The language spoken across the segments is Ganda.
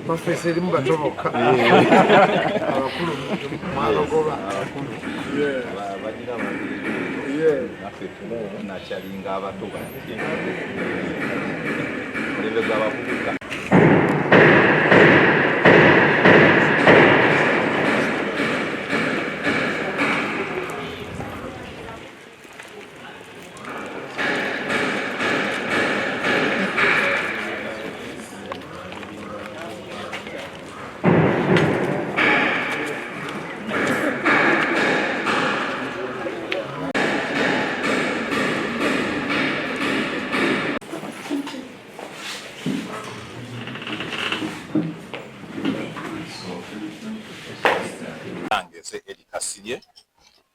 Professor Mbatoboka.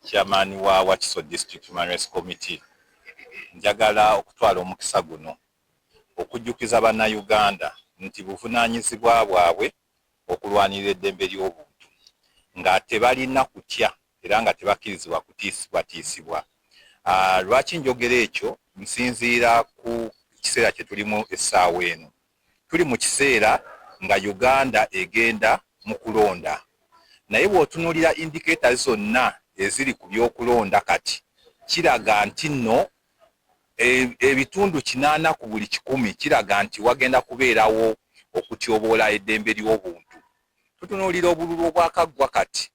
Chairman wa Wakiso District Human Rights Committee. Njagala okutwala omukisa guno okujjukiza bannayuganda nti buvunaanyizibwa bwabwe okulwanirira eddembe ly'obuntu nga tebalina kutya era nga tebakkirizibwa kutiisibwatiisibwa. Lwaki njogera ekyo? Nsinziira ku kiseera kye tulimu essaawa eno. Tuli mu kiseera nga Uganda egenda mu kulonda, naye bw'otunuulira indicators zonna eziri ku byokulonda kati kiraga nti nno ebitundu 80 ku buli 100 kiraga nti wagenda kubeerawo okutyoboola eddembe ly'obuntu. Tutunuulira obululu obwakaggwa kati,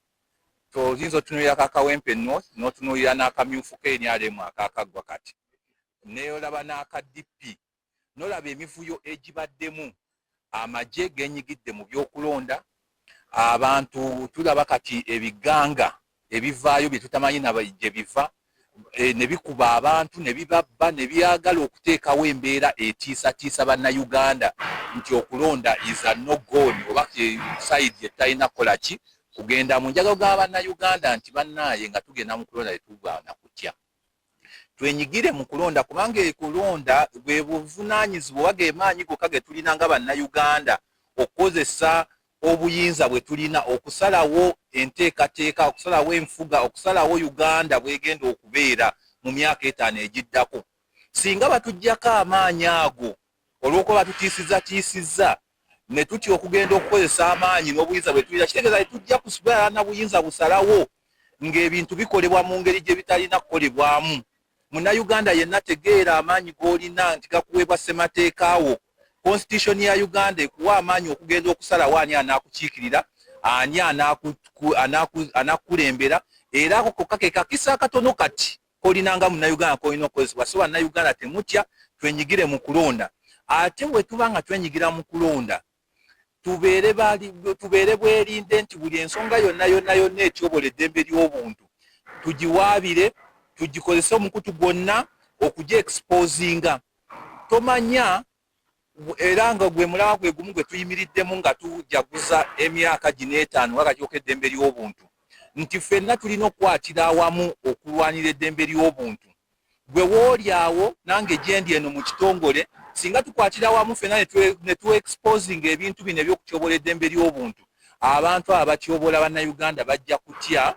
toyinza otunuulira kakawempe North n'otunuulira n'akamyufu k'NRM akakaggwa kati, neolaba n'akadp, n'olaba emivuyo egibaddemu, amagye genyigidde mu byokulonda, abantu tulaba kati ebiganga ebivaayo bye tutamanyi na gye biva, ne bikuba abantu ne bibabba ne byagala okuteekawo embeera etiisatiisa bannayuganda nti okulonda is a no go oba side yetalina kukola ki kugenda mu njagalo ga bannayuganda nti bannaaye nga tugenda mu kulonda tetugaana kutya. Twenyigire mu kulonda kubanga ekulonda bwe buvunaanyizibwa wage maanyi gokka ge tulina nga bannayuganda okukozesa obuyinza bwe tulina okusalawo enteekateeka, okusalawo enfuga, okusalawo Uganda bwegenda okubeera mu myaka 5 egiddako. Singa batuggyako amaanyi ago olw'okuba batutiisizza ne tutya okugenda okukozesa amaanyi n'obuyinza bwe tulina, kitegeeza tujja kusigala na buyinza busalawo ng'ebintu bikolebwa mu ngeri gye bitalina kukolebwamu. Munnayuganda yenna tegeera amaanyi g'olina nti gakuweebwa ssemateekaawo. Constitution ya Uganda ekuwa amaanyi okugenda okusalawo ani anaakukiikirira, ani anaakulembera, era ako kokka ke kakisa akatono kati kolinanga munnayuganda kolina okukozesebwa. So bannayuganda temutya, twenyigire mu kulonda. Ate bwe tuba nga twenyigira mu kulonda tubeere bwerinde nti buli ensonga yonna etyobola eddembe ly'obuntu tugiwaabire, tugikozese omukutu gwonna okugya exposinga. Tomanya era nga gwe mulaba gwe gumu gwe tuyimiriddemu nga tujaguza emyaka 5 wakatyoka eddembe ly'obuntu nti ffenna tulina okukwatira awamu okulwanira eddembe ly'obuntu. Gwe wooli awo nange gyendi eno mu kitongole, singa tukwatira awamu ffenna ne tu-exposinga ebintu bino eby'okutyobola eddembe ly'obuntu, abantu abatyobola bannayuganda bajja kutya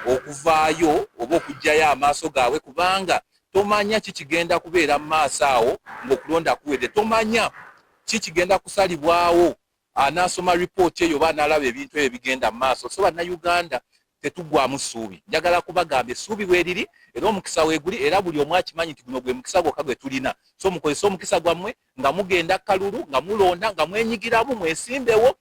okuvaayo oba okuggyayo amaaso gaabwe, kubanga tomanya kikigenda kubeera mu maaso awo ng'okulonda kuwedde. Tomanya kikigenda kusalibwawo, anaasoma ripooti eyo oba analaba ebintu ebyo bigenda mu maaso. So bannayuganda tetugwamu ssuubi. Njagala kubagamba essuubi weeriri era omukisa weeguli, era buli omu akimanyi nti guno gwe mukisa gwokka gwe tulina. So mukozese omukisa gwammwe nga mugenda kalulu, nga mulonda, nga mwenyigiramu, mwesimbewo,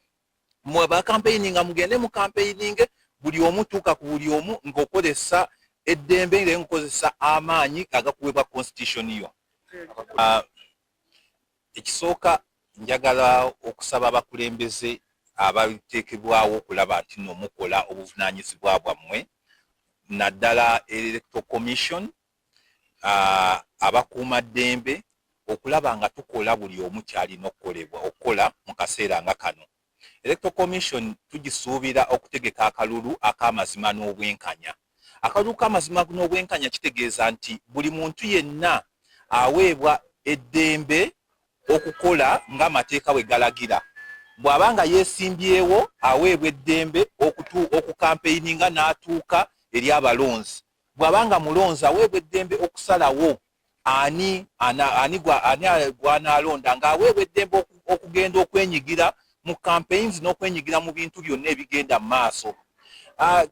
mweba campaigning, nga mugende mu campaigning, buli omu tuuka ku buli omu ng'okozesa eddembe nga nkozesa amaanyi agakuweebwa constitution yo. Ekisooka njagala okusaba abakulembeze abateekebwawo okulaba nti nno mukola obuvunaanyizibwa bwammwe, naddala Electoral Commission, abakuuma ddembe, okulaba nga tukola buli omu kyalina okukola mu kaseera nga kano. Electoral Commission tugisuubira okutegeka akalulu ak'amazima n'obwenkanya. akalulu k'amazima n'obwenkanya kitegeeza nti buli muntu yenna aweebwa eddembe okukola ng'amateeka bwe galagira. Bw'abanga yeesimbyewo aweebwa eddembe okukampeininga n'atuuka eri abalonzi. Bw'abanga mulonzi aweebwa eddembe okusalawo ani gw'anaalonda, ng'aweebwa eddembe okugenda okwenyigira mu campaigns n'okwenyigira mu bintu byonna ebigenda mu maaso.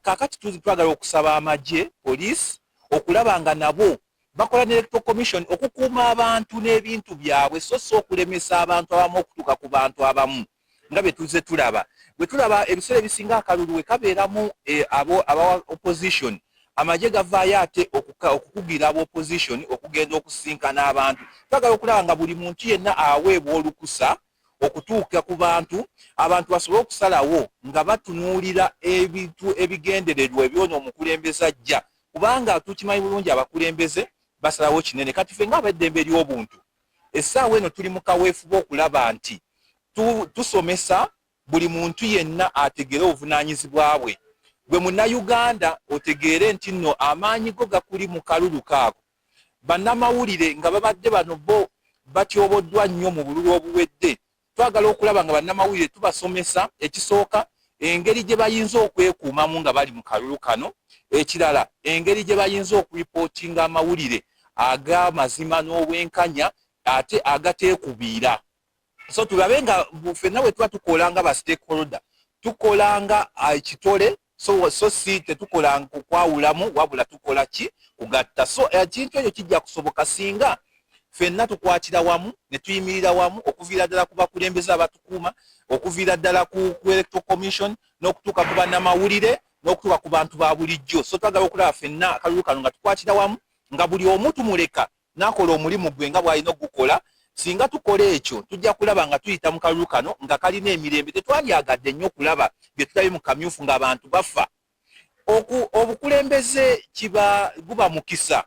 Kaakati twagala okusaba amagye, poliisi, okulaba nga nabo bakola ne Electoral Commission okukuuma abantu n'ebintu byabwe, so okulemesa abantu abamu okutuuka ku bantu abamu nga bwe tuze tulaba. Bwe tulaba ebiseera ebisinga akalulu we kabeeramu aba opposition, amagye gavaayo ate okukugira aba opposition okugenda okusinkana abantu. Twagala okulaba nga buli muntu yenna aweebwa olukusa okutuuka ku bantu, abantu basobole okusalawo nga batunuulira ebintu ebigendererwa ebyona omukulembeze ajja, kubanga tukimanyi bulungi abakulembeze basalawo kinene. Kati ffe ng'abeddembe ery'obuntu, essaawa eno tuli mu kaweefuba okulaba nti tusomesa buli muntu yenna ategeere obuvunaanyizibwa bwe. Gwe munnayuganda otegeere nti nno amaanyi go gakuli mu kalulu kaako. Bannamawulire nga babadde bano bo batyoboddwa nnyo mu bululu obuwedde. Twagala okulaba nga bannamawulire tubasomesa, ekisooka engeri gye bayinza okwekuumamu nga bali mu kalulu kano, ekirala engeri gye bayinza okuripootinga amawulire ag'amazima n'obwenkanya ate agateekubiira. So tulabe nga ffenna bwe tuba tukola nga ba stakeholder, tukola nga ekitole, so si tetukola kwawulamu, wabula tukola ki? Kugatta. So ekintu ekyo kijja kusoboka singa ffenna tukwatira wamu ne tuyimirira wamu, okuviira ddala ku bakulembeze abatukuuma, okuviira ddala ku Electoral Commission, n'okutuuka ku bannamawulire, n'okutuuka ku bantu ba bulijjo. So twagala okulaba ffenna akalulu kano nga tukwatira wamu, nga buli omu tumuleka n'akola omulimu gwe nga bw'alina ogukola. Singa tukola ekyo tujja kulaba nga tuyita mu kalulu kano nga kalina emirembe. Tetwandyagadde nnyo okulaba bye tulabye mu kamyufu ng'abantu bafa. Obukulembeze guba mukisa.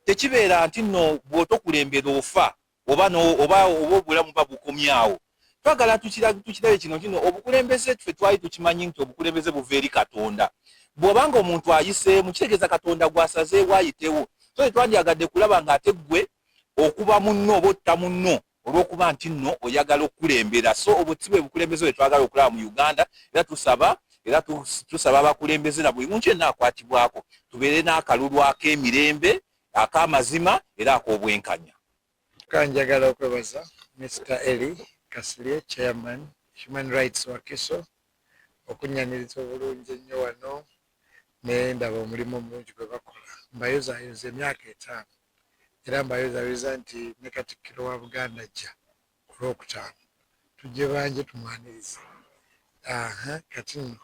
Tekibeera nti nno bw'otokulembera ofa oba obulamu babukomyawo. Twagala tukirabe kino obukulembeze ffe twali tukimanyi nti obukulembeze buva eri Katonda. Bw'obanga omuntu ayiseemu kitegeeza Katonda gw'asazeewo ayitewo. So tetwandyagadde kulaba ng'ate ggwe okuba munno oba otta munno olw'okuba nti nno oyagala okukulembera. So obutibwe bukulembeze bwe twagala okulaba mu Uganda, era tusaba abakulembeze na buli muntu yenna akwatibwako tubeere n'akalulu ak'emirembe, ak'amazima era ak'obwenkanya. Kanjagala okwebaza Mr. Eli Kasirye, Chairman Human Rights Wakiso, okunnyaniriza obulungi ennyo wano ne ndaba omulimu omulungi gwe bakola. Mbayozayoza emyaka 5 era mbayozayoza nti ne Katikkiro wa Buganda ajja ku Lwokutaano tujje banje tumwanirize. Kati nno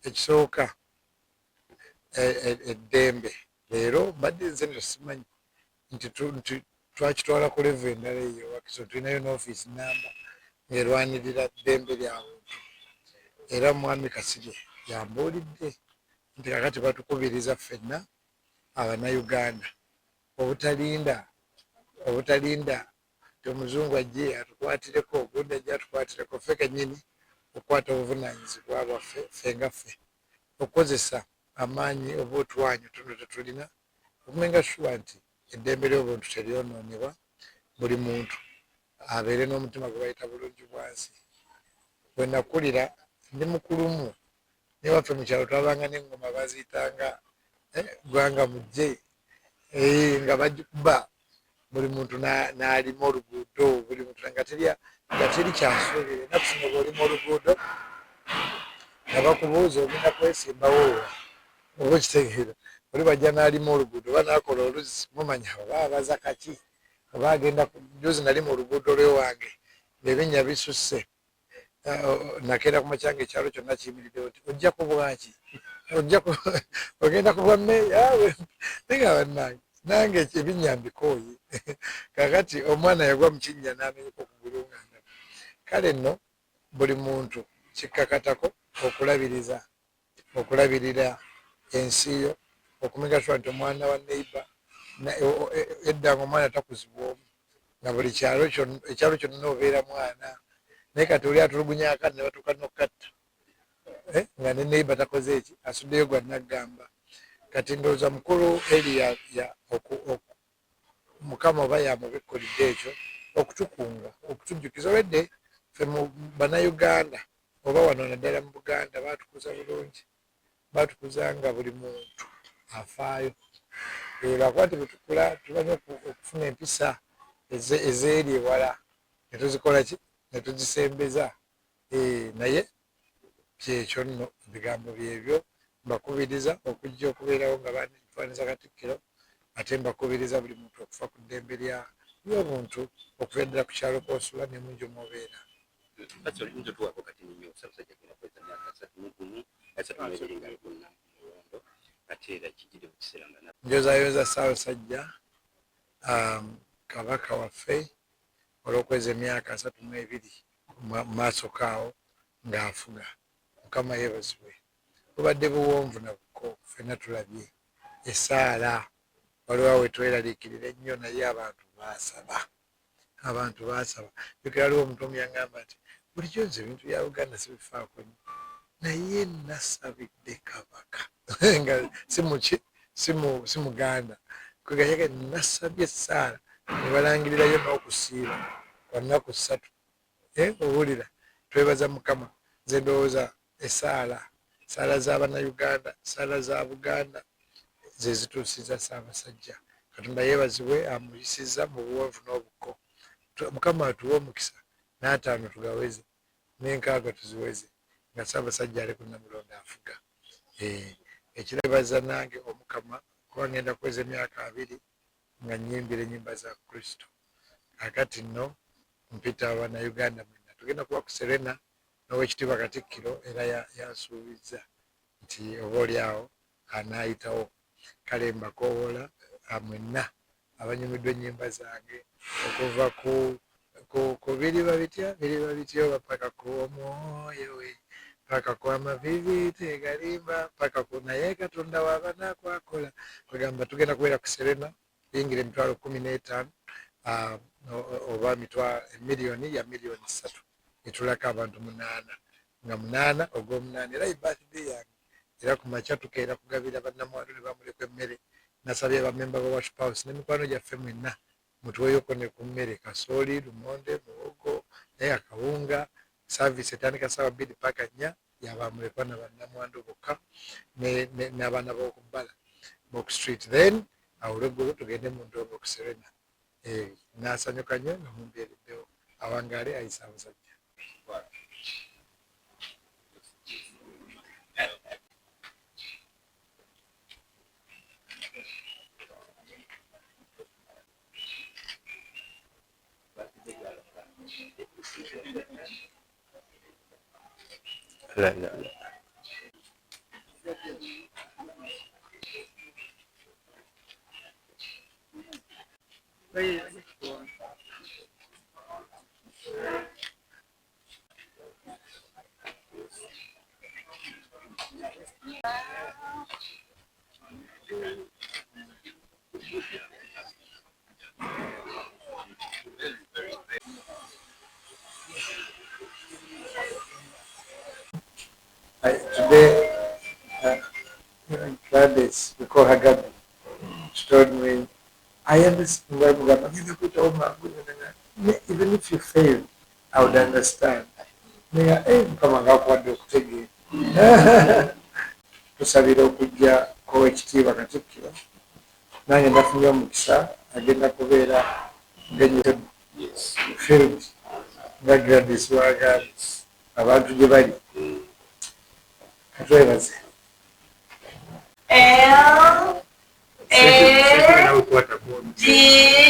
ekisooka eddembe leero mbadde nze simanyi nti twakitwala ku levo endala eyo Wakiso tulinayo n'ofiisi namba ng'erwanirira ddembe lya buntu. Era Mwami Kasirye yambuulidde nti kakati batukubiriza ffenna Abannayuganda obutalinda nti omuzungu ajje atukwatireko, ogundi ajje atukwatireko, ffe kennyini okukwata obuvunaanyizibwa bwaffe ffe nga ffe, okukozesa amaanyi oba otuwanyi tuno tetulina okumenga sure nti eddembe ly'obuntu teryonoonebwa, buli muntu abeere n'omutima gwe bayita bulungi bwansi. Bwe nakulira ndi mukulumu newaffe mu kyalo twabanga n'engoma baziyitanga gwanga mujje nga bagikuba buli muntu n'alima oluguudo, buli muntu nga teri kyasuubire. Ennaku zino bw'olima oluguudo nga bakubuuza ogenda kwesimbawo oba okitegeera, oli bajja n'alima oluguudo oba n'akola oluzzi mumanya oba abaza kaki oba agenda juzi nali mu luguudo lw'ewange ng'ebinnya bisusse. Nakeera ku makyanga ekyalo kyonna kiyimiriddewo nti ojja kubwaki ogenda kuba mmeeya nigaba nange ebinnya mbikooye. Kakati omwana yagwa mu kinnya n'amenyeka okugulu nga ndaba. Kale nno buli muntu kikkakatako okulabirira ensi yo, okumenya sure nti omwana wa neighbor edda nga omwana takuzibwa omu nga buli ekyalo kyonna obeera mwana, naye kati oli atulugunya akati ne batuuka n'okkatta nga ne neighbor takoze eki asuddeyo gwa naggamba. kati ndowooza mukulu eri mukama oba yamubikkulidde ekyo okutukunga okutujjukiza olwedde ffe mu bannayuganda oba wano naddala mu Buganda baatukuza bulungi baatukuza nga buli muntu afaayo lwakuba tebetukula tulanye okufuna empisa ezeeri ewala netuzikola ki netuzisembeza naye kyekyo nno ebigambo byebyo mbakubiriza okujja okubeerawo nga banifaniza Katikkiro ate mbakubiriza buli muntu okufa ku ddembe ly'obuntu okuva ddala ku kyalo k'osula ne munju mw'obeera. Njozaayoza Ssaabasajja Kabaka waffe olw'okweza emyaka 32 mu maaso kaawo ng'afuga. Mukama yeebazibwe. Bubadde buwonvu na buko ffenna tulabye essaala waliwo we tweraliikirira ennyo naye abantu baasaba jukira waliwo omuntu omu yaŋŋamba nti bulijjo nze ebintu bya Uganda sibifaako nnyo naye nasabidde Kabaka nga si Muganda kwegayaga nasabye essaala ne balangirirayo n'okusiiba kwa nnaku 3 owulira twebaza Mukama nze ndowooza essaala z'Abannayuganda essaala za Buganda ze zituusiza Ssaabasajja Katonda yeebazibwe amuyisizza mu buwanvu n'obuko Mukama atuwe omukisa n'ataano tugaweze n'enkaaga tuziweze nga Ssaabasajja ali ku Namulondo afuga ekirabaza nange Omukama kuba ngenda kweza emyaka 2 nga nnyimbira ennyimba za Kristo kakati nno mpita Abannayuganda mwenna tugenda kuba ku Serena n'Oweekitiibwa Katikkiro era yansuubizza nti oba oliawo anaayitawo kale mbakoowoola mwenna abanyumiddwa ennyimba zange okuva ku biriba bityo paka ku omwoyo we paka ku amavivi tegalimba paka ku naye Katonda w'abanakwakola kwegamba tugenda kubeera ku Serena yingira emitwalo 15 oba miliyoni 3 etulako abantu 8 nga 8 ogw'omunaana era birthday yange era ku makya tukeera kugabira bannamwandu ne bamulekwa emmere nasabye bamemba ba Worship House ne mikwano gyaffe mwenna mutuweeyoko ne ku mmere kasooli lumonde muwogo naye akawunga service etandika ssaawa 2 paka 4 yabamulekwa na bannamwandu bokka n'abaana b'okubbala Box Street then awo olw'eggulu tugende mu ndongo ku Serena naasanyuka nnyo nga mumbeereddewo awangaale ayi Ssaabasajja. Today, Gladys, we call her Gabi, she told me, I understand, even if you fail, I would understand. Tusabira okujja k'Oweekitiibwa Katikkiro nange nafunye omukisa agenda kubeera ngenyete field nga Gladys w'agambye abantu gye bali katwebaze L A D